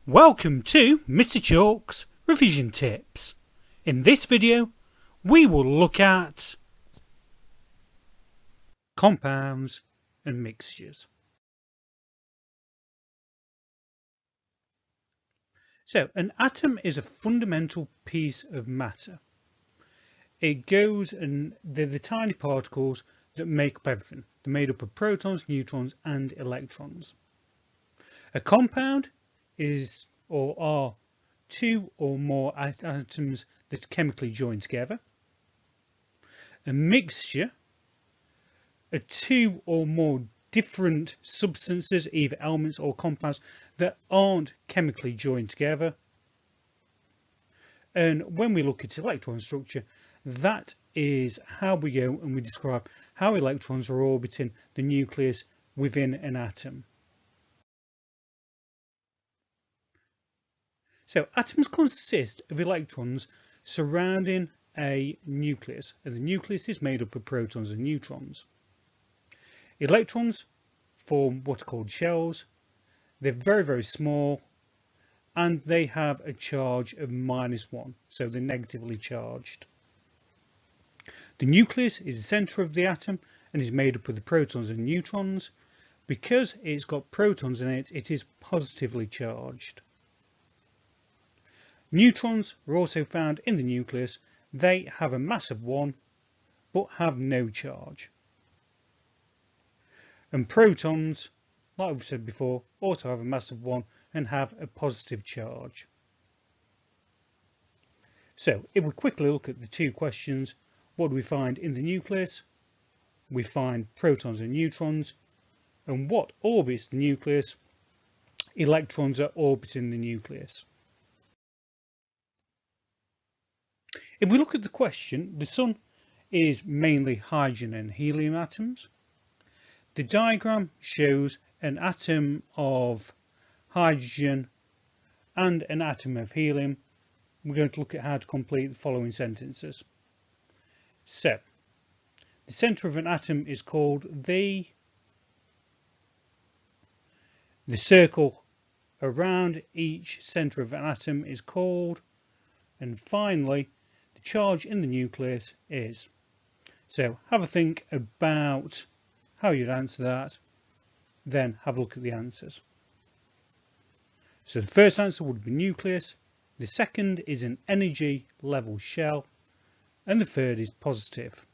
Welcome to Mr. Chalk's Revision Tips. In this video, we will look at compounds and mixtures. So, an atom is a fundamental piece of matter. It goes and they're the tiny particles that make up everything. They're made up of protons, neutrons, and electrons. A compound is or are two or more atoms that chemically join together. A mixture are two or more different substances, either elements or compounds, that aren't chemically joined together. And when we look at electron structure, that is how we go and we describe how electrons are orbiting the nucleus within an atom. So atoms consist of electrons surrounding a nucleus, and the nucleus is made up of protons and neutrons. Electrons form what are called shells. They're very, very small, and they have a charge of -1, so they're negatively charged. The nucleus is the centre of the atom and is made up of the protons and neutrons. Because it's got protons in it, it is positively charged. Neutrons are also found in the nucleus. They have a mass of 1 but have no charge. And protons, like we've said before, also have a mass of 1 and have a positive charge. So if we quickly look at the two questions, what do we find in the nucleus? We find protons and neutrons. And what orbits the nucleus? Electrons are orbiting the nucleus. If we look at the question, the Sun is mainly hydrogen and helium atoms. The diagram shows an atom of hydrogen and an atom of helium. We're going to look at how to complete the following sentences. So, the centre of an atom is called the circle around each centre of an atom is called, and finally, the charge in the nucleus is. So have a think about how you'd answer that, then have a look at the answers. So the first answer would be nucleus, the second is an energy level shell, and the third is positive.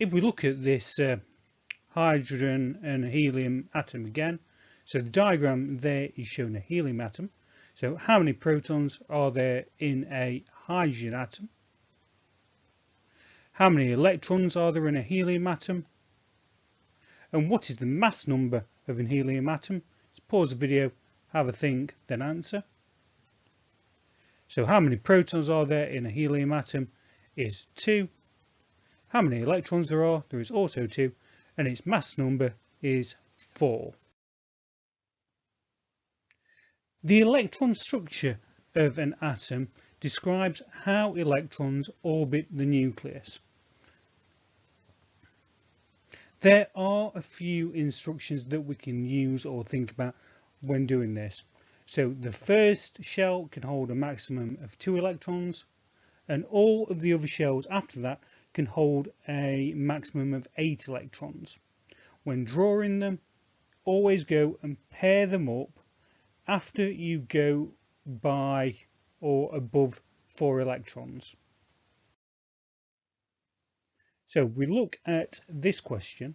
If we look at this hydrogen and helium atom again, so the diagram there is showing a helium atom. So how many protons are there in a hydrogen atom? How many electrons are there in a helium atom? And what is the mass number of an helium atom? Let's pause the video, have a think, then answer. So how many protons are there in a helium atom is 2. How many electrons there are? There is also 2, and its mass number is 4. The electron structure of an atom describes how electrons orbit the nucleus. There are a few instructions that we can use or think about when doing this. So the first shell can hold a maximum of 2 electrons, and all of the other shells after that can hold a maximum of 8 electrons. When drawing them, always go and pair them up after you go by or above 4 electrons. So if we look at this question,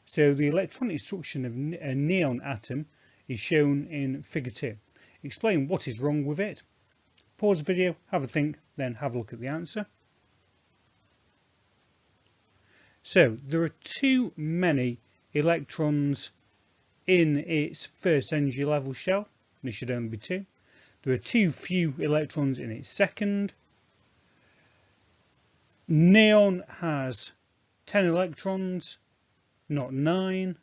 so the electronic structure of a neon atom is shown in figure 2. Explain what is wrong with it. Pause the video, have a think, then have a look at the answer. So there are too many electrons in its first energy level shell. There should only be 2. There are too few electrons in its second. Neon has 10 electrons, not 9.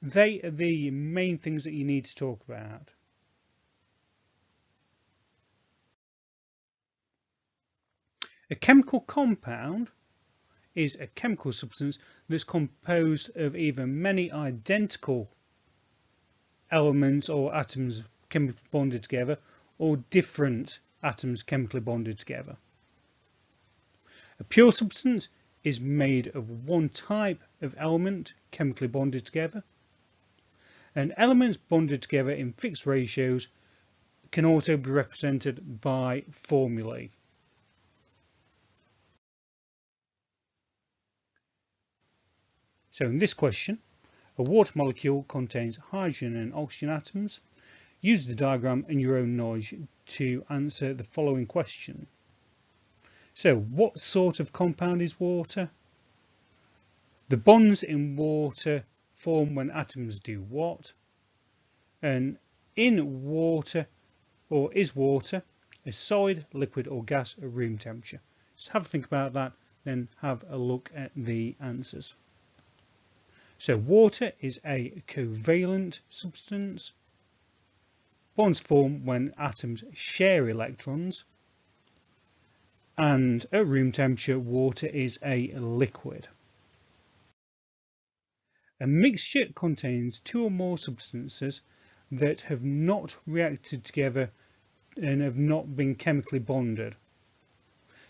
They are the main things that you need to talk about. A chemical compound is a chemical substance that's composed of either many identical elements or atoms chemically bonded together, or different atoms chemically bonded together. A pure substance is made of one type of element chemically bonded together, and elements bonded together in fixed ratios can also be represented by formulae. So in this question, a water molecule contains hydrogen and oxygen atoms. Use the diagram and your own knowledge to answer the following question. So, what sort of compound is water? The bonds in water form when atoms do what? And in water, or is water, a solid, liquid or gas at room temperature? So have a think about that, then have a look at the answers. So water is a covalent substance. Bonds form when atoms share electrons. And at room temperature, water is a liquid. A mixture contains two or more substances that have not reacted together and have not been chemically bonded.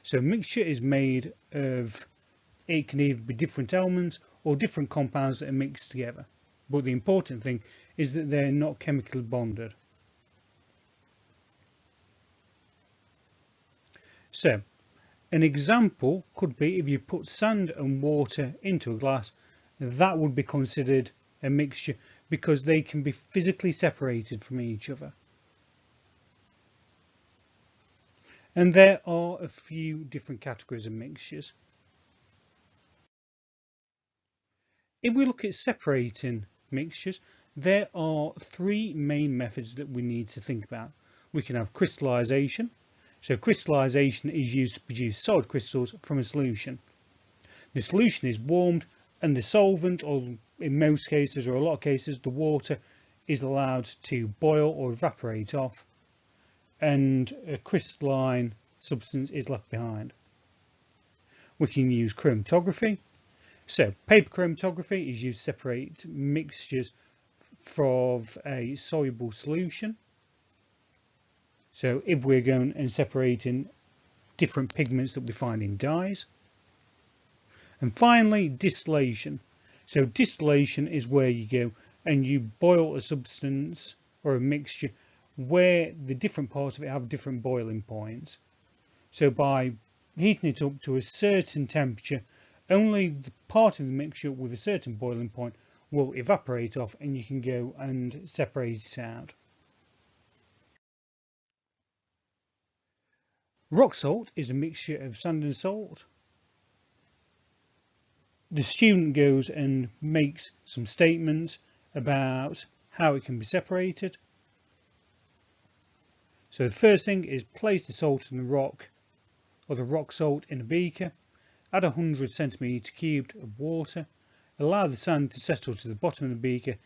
So a mixture is made of, it can either be different elements or different compounds that are mixed together. But the important thing is that they're not chemically bonded. So an example could be if you put sand and water into a glass, that would be considered a mixture because they can be physically separated from each other. And there are a few different categories of mixtures. If we look at separating mixtures, there are three main methods that we need to think about. We can have crystallization. So crystallization is used to produce solid crystals from a solution. The solution is warmed and the solvent, or in most cases or a lot of cases, the water is allowed to boil or evaporate off, and a crystalline substance is left behind. We can use chromatography. So paper chromatography is used to separate mixtures from a soluble solution. So if we're going and separating different pigments that we find in dyes. And finally, distillation. So distillation is where you go and you boil a substance or a mixture where the different parts of it have different boiling points. So by heating it up to a certain temperature, only the part of the mixture with a certain boiling point will evaporate off and you can go and separate it out. Rock salt is a mixture of sand and salt. The student goes and makes some statements about how it can be separated. So the first thing is place the salt in the rock or the rock salt in a beaker, add 100 centimetres cubed of water, allow the sand to settle to the bottom of the beaker,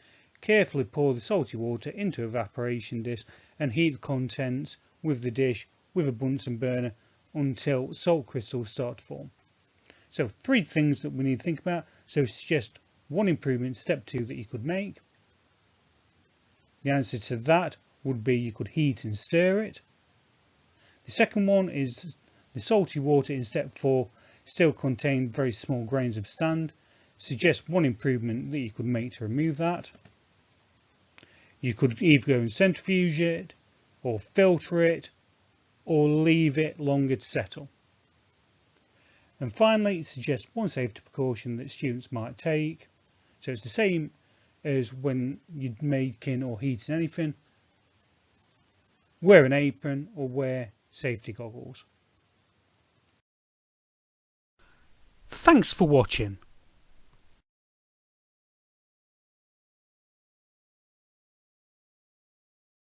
carefully pour the salty water into an evaporation dish and heat the contents with the dish with a Bunsen burner until salt crystals start to form. So three things that we need to think about. So suggest one improvement, step 2, that you could make. The answer to that would be you could heat and stir it. The second one is the salty water in step 4 still contained very small grains of sand. Suggest one improvement that you could make to remove that. You could either go and centrifuge it or filter it or leave it longer to settle. And finally, suggest one safety precaution that students might take. So it's the same as when you're making or heating anything. Wear an apron or wear safety goggles. Thanks for watching.